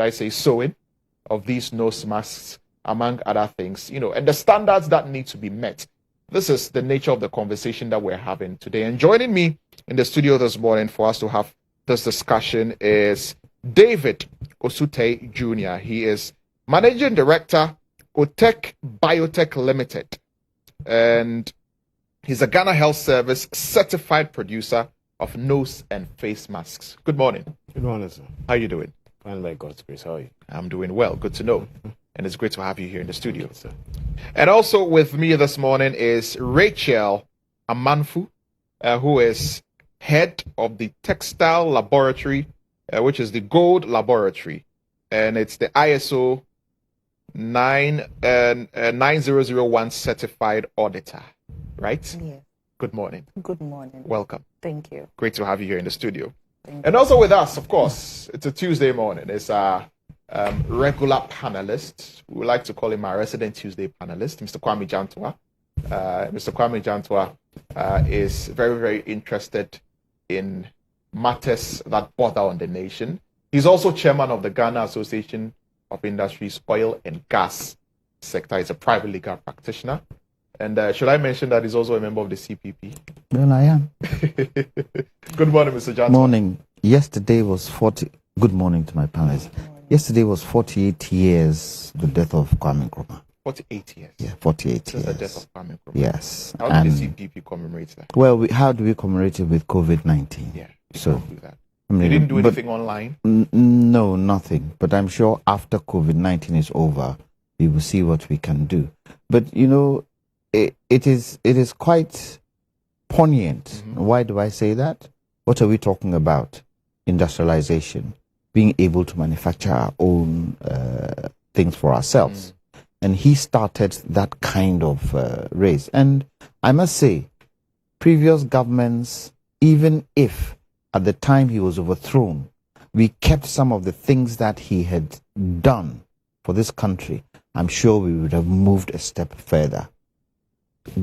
I say, sewing of these nose masks, among other things, and the standards that need to be met. This is the nature of the conversation that we're having today. And joining me in the studio this morning for us to have this discussion is David Osuteye Jr. He is Managing Director, Otech Biotech Limited. And he's a Ghana Health Service certified producer of nose and face masks. Good morning. Good morning, sir. How are you doing? Fine, by God's grace. How are you? I'm doing well. Good to know. And it's great to have you here in the studio. Thank you, sir. And also with me this morning is Rachel Amanfu, who is head of the textile laboratory, which is the Gold Laboratory. And it's the ISO 9001 certified auditor, right? Yes. Good morning. Good morning. Welcome. Thank you. Great to have you here in the studio. Thank And also with us, of course, it's a Tuesday morning. It's our regular panelist. We would like to call him our resident Tuesday panelist, Mr. Kwame Jantua. Mr. Kwame Jantua is very, very interested in matters that bother on the nation. He's also chairman of the Ghana Association of Industries, Oil and Gas sector. He's a private legal practitioner. And should I mention that he's also a member of the CPP? Well, I am. Good morning, Mr. Jantua. Morning. Yesterday was 40. Good morning to my panelists. Yesterday was 48 years the death of Kwame Nkrumah. 48 years. Yeah, 48 Since years. the death of Kwame Nkrumah. Yes. How did the CPP commemorate that? Well, how do we commemorate it with COVID-19? Yeah. So, Do that. I mean, You didn't do anything online? No, nothing. But I'm sure after COVID-19 is over, we will see what we can do. But, it is quite poignant. Mm-hmm. Why do I say that? What are we talking about? Industrialization, being able to manufacture our own things for ourselves. And he started that kind of race. And I must say, previous governments, even if at the time he was overthrown, we kept some of the things that he had done for this country, I'm sure we would have moved a step further.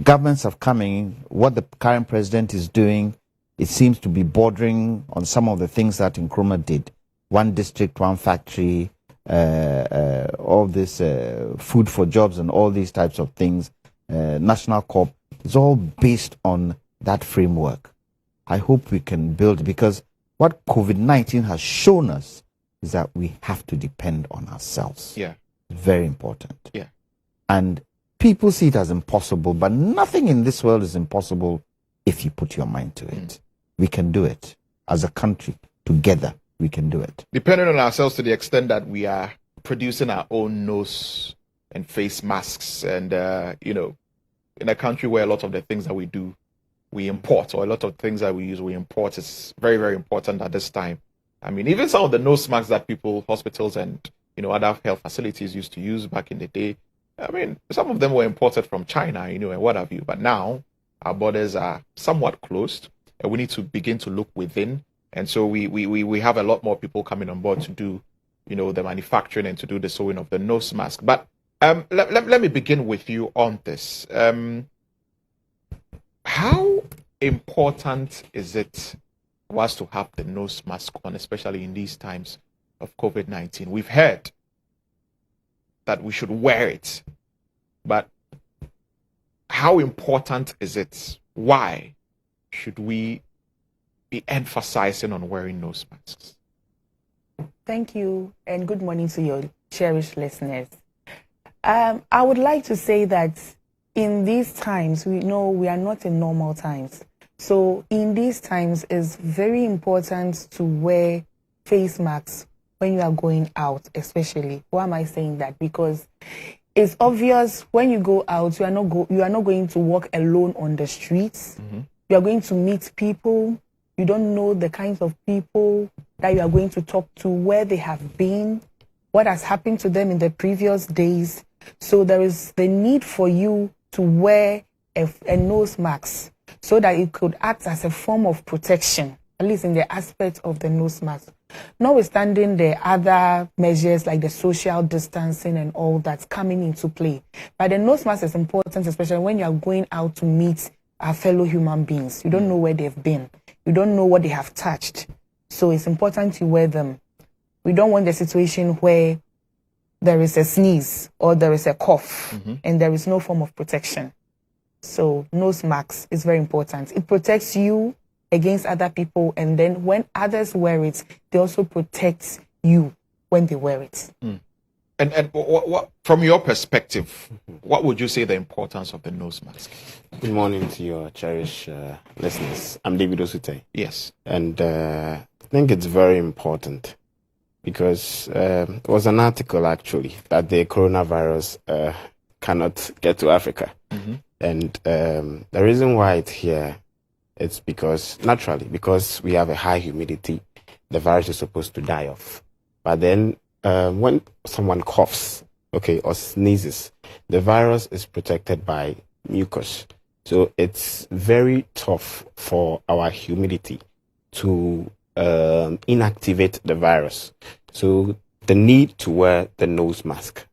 Governments have come in. What the current president is doing, it seems to be bordering on some of the things that Nkrumah did. One district, one factory, all this food for jobs and all these types of things, National Corp, it's all based on that framework. I hope we can build, because what COVID-19 has shown us is that we have to depend on ourselves. Yeah. Very important. Yeah. And people see it as impossible, but nothing in this world is impossible if you put your mind to it. We can do it. As a country, together, we can do it. Depending on ourselves to the extent that we are producing our own nose and face masks, and, in a country where a lot of the things that we do, we import, or a lot of things that we use, we import, it's very, very important at this time. I mean, even some of the nose masks that people, hospitals and, other health facilities used to use back in the day, I mean, some of them were imported from China, and what have you. But now our borders are somewhat closed, and we need to begin to look within. And so we have a lot more people coming on board to do, the manufacturing and to do the sewing of the nose mask. But let me begin with you on this. How important is it for us to have the nose mask on, especially in these times of COVID-19? We've heard that we should wear it, but how important is it? Why should we be emphasizing on wearing nose masks? Thank you, and good morning to your cherished listeners. I would like to say that in these times, we know we are not in normal times. So in these times, it's very important to wear face masks when you are going out, especially. Why am I saying that? Because it's obvious when you go out, you are not going to walk alone on the streets. Mm-hmm. You are going to meet people. You don't know the kinds of people that you are going to talk to, where they have been, what has happened to them in the previous days. So there is the need for you to wear a nose mask so that it could act as a form of protection, at least in the aspect of the nose mask. Notwithstanding the other measures like the social distancing and all that's coming into play. But the nose mask is important, especially when you are going out to meet our fellow human beings. You don't know where they've been. You don't know what they have touched. So it's important to wear them. We don't want the situation where there is a sneeze or there is a cough and there is no form of protection. So nose mask is very important. It protects you against other people, and then when others wear it, they also protect you when they wear it. And what, from your perspective, what would you say the importance of the nose mask? Good morning to your cherished listeners. I'm David Osuteye. Yes. And I think it's very important because there was an article actually that the coronavirus cannot get to Africa. And the reason why it's here, it's because we have a high humidity, the virus is supposed to die off. But then when someone coughs, or sneezes, the virus is protected by mucus. So it's very tough for our humidity to inactivate the virus. So the need to wear the nose mask.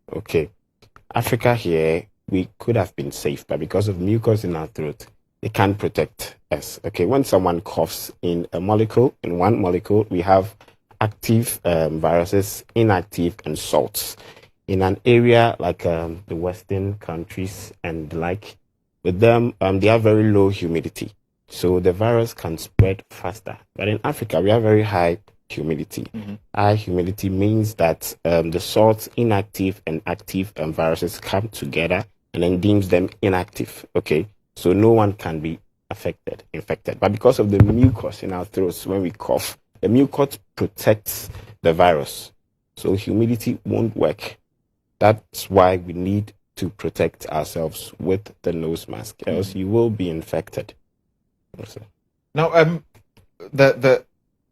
Africa here, we could have been safe, but because of mucus in our throat, it can't protect us. When someone coughs in one molecule, we have active viruses, inactive, and salts. In an area like the Western countries and the like, with them, they have very low humidity. So the virus can spread faster. But in Africa, we have very high humidity. High humidity means that the salts, inactive and active viruses come together and then deems them inactive. So no one can be infected. But because of the mucus in our throats when we cough, the mucus protects the virus. So humidity won't work. That's why we need to protect ourselves with the nose mask, else you will be infected. Now,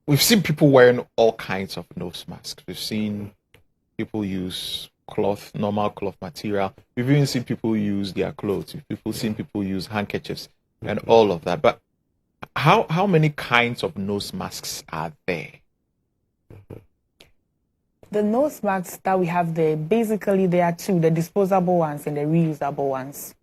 we've seen people wearing all kinds of nose masks. We've seen people use cloth, normal cloth material. We've even seen people use their clothes. We've seen people use handkerchiefs and all of that. But how many kinds of nose masks are there? The nose masks that we have there, basically there are two, the disposable ones and the reusable ones.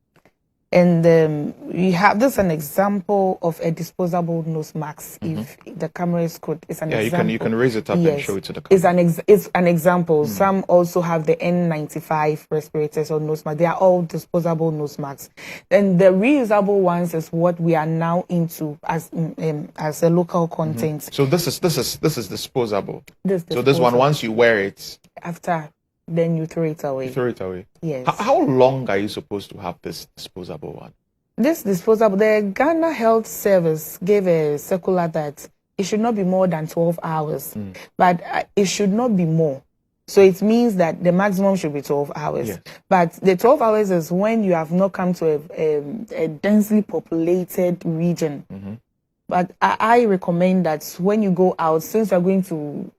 And we have this an example of a disposable nose mask. If the camera is good, it's an example. You can raise it up and show it to the camera. It's an example. Some also have the N95 respirators or nose masks. They are all disposable nose masks. Then the reusable ones is what we are now into as a local content. So this is disposable. So this one, once you wear it, after, then you throw it away. You throw it away. Yes. How long are you supposed to have this disposable one? This disposable, the Ghana Health Service gave a circular that it should not be more than 12 hours, but it should not be more. So it means that the maximum should be 12 hours. Yes. But the 12 hours is when you have not come to a densely populated region. But I recommend that when you go out, since you are going to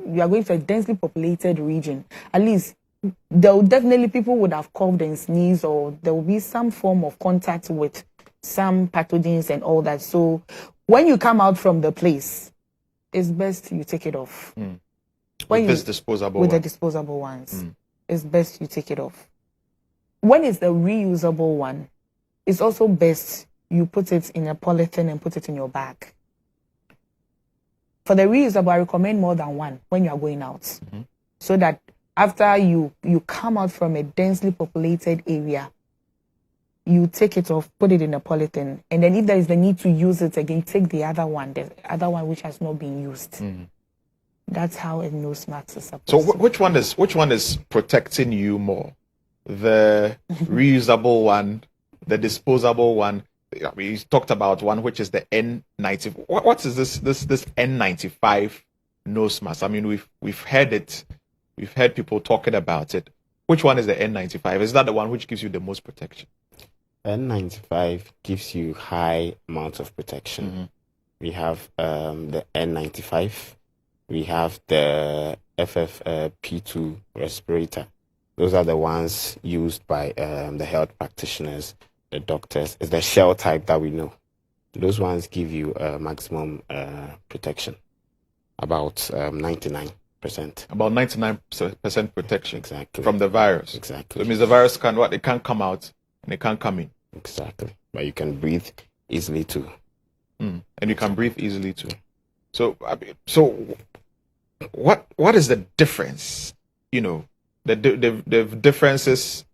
a densely populated region, at least people would have coughed and sneezed, or there will be some form of contact with some pathogens and all that. So when you come out from the place, it's best you take it off. With the disposable ones, it's best you take it off. When it's the reusable one, it's also best you put it in a polythene and put it in your bag. For the reusable, I recommend more than one when you are going out, so that after you come out from a densely populated area, you take it off, put it in a polythene, and then if there is the need to use it again, take the other one which has not been used. That's how a nose mask is supposed So to which one is protecting you more? The reusable one, the disposable one? We talked about one which is the N95. What is this N95 nose mask? I mean, we've heard it. We've heard people talking about it. Which one is the N95? Is that the one which gives you the most protection? N95 gives you high amounts of protection. We have the N95. We have the FFP2 respirator. Those are the ones used by the health practitioners, the doctors. It's the shell type that we know. Those ones give you maximum protection, about 99%. About 99% protection. Exactly. From the virus. Exactly. So it means the virus it can't come out and it can't come in. Exactly. But you can breathe easily too. And you can breathe easily too. So what is the difference? You know, the differences